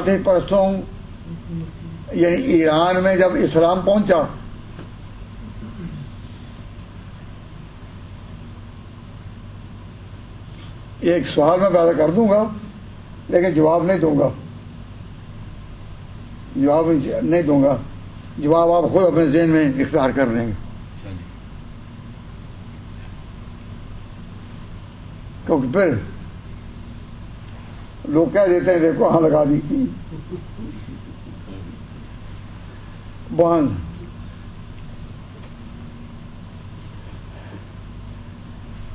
آتش پرستوں یعنی ایران میں جب اسلام پہنچا، ایک سوال میں پیدا کر دوں گا لیکن جواب نہیں دوں گا، جواب آپ خود اپنے ذہن میں اختیار کر لیں گے. کیونکہ پھر لوگ کہہ دیتے ہیں دیکھو ہاں لگا دی.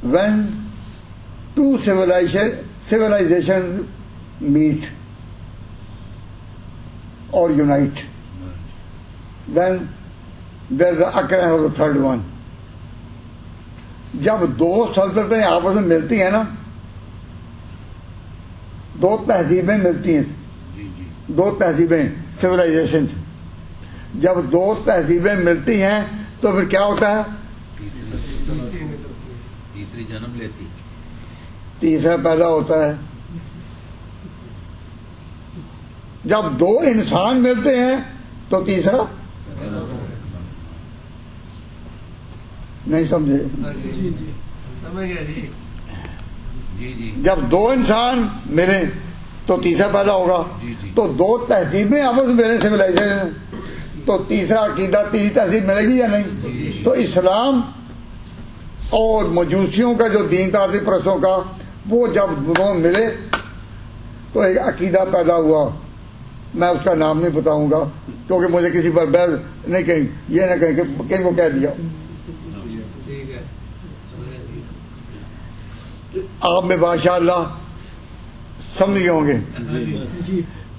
when two civilizations meet or unite, then there is the occurrence of the third one. جب دو سلطنتیں آپس میں ملتی ہیں نا، دو تہذیبیں ملتی ہیں، دو تہذیبیں سویلائزیشن، جب دو تہذیبیں ملتی ہیں تو پھر کیا ہوتا ہے؟ تیسری جنم لیتی، تیسرا پیدا ہوتا ہے. جب دو انسان ملتے ہیں تو تیسرا نہیں سمجھے؟ جب دو انسان ملیں تو تیسرا پیدا ہوگا. تو دو تہذیبیں آپس میں ملیں سویلائزیشن، تو تیسرا عقیدہ، تیسری تہذیب ملے گی یا نہیں؟ تو اسلام اور مجوسیوں کا جو دین تھا آتش پرستوں کا، وہ جب دونوں ملے تو ایک عقیدہ پیدا ہوا. میں اس کا نام نہیں بتاؤں گا کیونکہ مجھے کسی پر بحث نہیں کہیں، یہ نہ کہیں کہ کن کو کہہ دیا. آپ میں ماشاء اللہ سمجھ گئے ہوں گے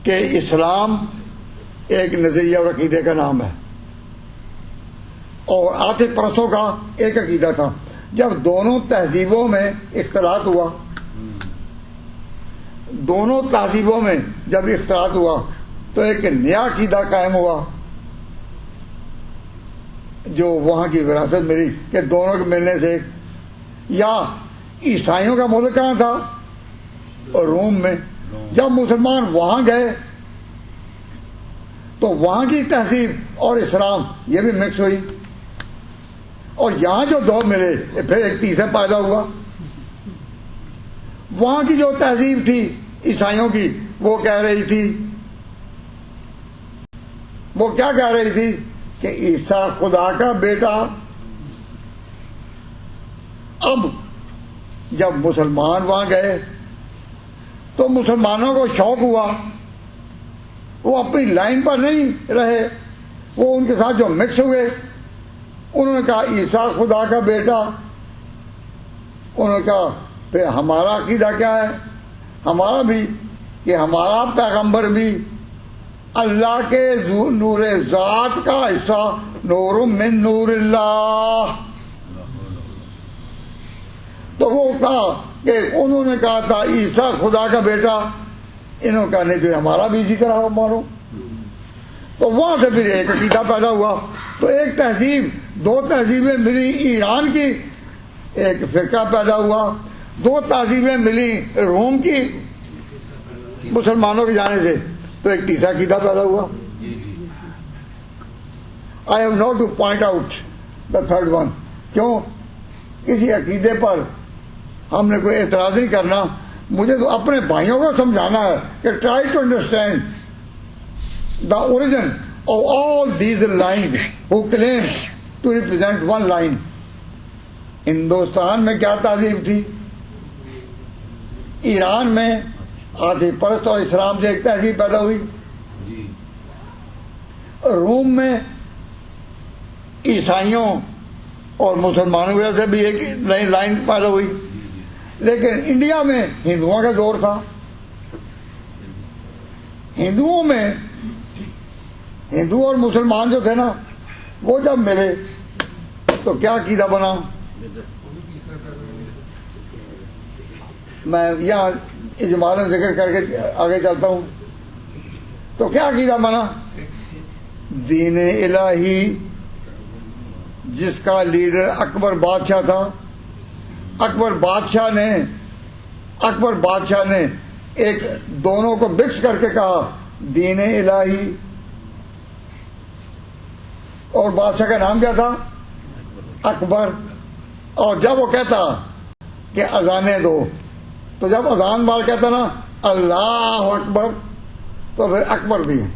کہ اسلام ایک نظریہ اور عقیدے کا نام ہے، اور آتش پرستوں کا ایک عقیدہ تھا. جب دونوں تہذیبوں میں اختلاط ہوا، دونوں تہذیبوں میں جب اختلاط ہوا تو ایک نیا عقیدہ قائم ہوا جو وہاں کی وراثت ملی کہ دونوں کے ملنے سے. یا عیسائیوں کا ملک کہاں تھا؟ روم میں. جب مسلمان وہاں گئے تو وہاں کی تہذیب اور اسلام یہ بھی مکس ہوئی، اور یہاں جو دو ملے پھر ایک تیسرا پیدا ہوا. وہاں کی جو تہذیب تھی عیسائیوں کی، وہ کہہ رہی تھی، وہ کیا کہہ رہی تھی کہ عیسیٰ خدا کا بیٹا. اب جب مسلمان وہاں گئے تو مسلمانوں کو شوق ہوا، وہ اپنی لائن پر نہیں رہے، وہ ان کے ساتھ جو مکس ہوئے، انہوں نے کہا عیسیٰ خدا کا بیٹا. انہوں نے کہا پھر ہمارا عقیدہ کیا ہے؟ ہمارا بھی کہ ہمارا پیغمبر بھی اللہ کے نور ذات کا حصہ، نور من نور اللہ. تو وہ کہا کہ انہوں نے کہا تھا عیسیٰ خدا کا بیٹا، انہوں نے کہا نہیں پھر ہمارا بھی اسی طرح مانو. تو وہاں سے پھر ایک عقیدہ پیدا ہوا. تو ایک تہذیب، دو تہذیبیں ملی ایران کی، ایک فرقہ پیدا ہوا. دو تہذیبیں ملی روم کی مسلمانوں کے جانے سے، تو ایک تیسرا عقیدہ پیدا ہوا. I have not to point out the third one. کیوں؟ کسی عقیدے پر ہم نے کوئی اعتراض نہیں کرنا، مجھے تو اپنے بھائیوں کو سمجھانا ہے کہ try to understand the origin of all these lines who claim to represent one line. Hindustan میں کیا تہذیب تھی؟ ایران میں آتش پرست اور اسلام سے ایک تہذیب پیدا ہوئی. روم میں عیسائیوں اور مسلمانوں کی وجہ سے بھی ایک نئی لائن پیدا ہوئی. لیکن انڈیا میں ہندوؤں کا دور تھا. ہندوؤں میں ہندو اور مسلمان جو تھے نا، وہ جب ملے تو کیا عقیدہ بنا؟ میں یہاں اجمالاً ذکر کر کے آگے چلتا ہوں. تو کیا عقیدہ بنا؟ دین الہی جس کا لیڈر اکبر بادشاہ تھا. اکبر بادشاہ نے ایک دونوں کو مکس کر کے کہا دین الہی. اور بادشاہ کا نام کیا تھا؟ اکبر. اور جب وہ کہتا کہ اذانیں دو تو جب اذان بار کہتا نا اللہ اکبر تو پھر اکبر بھی ہے.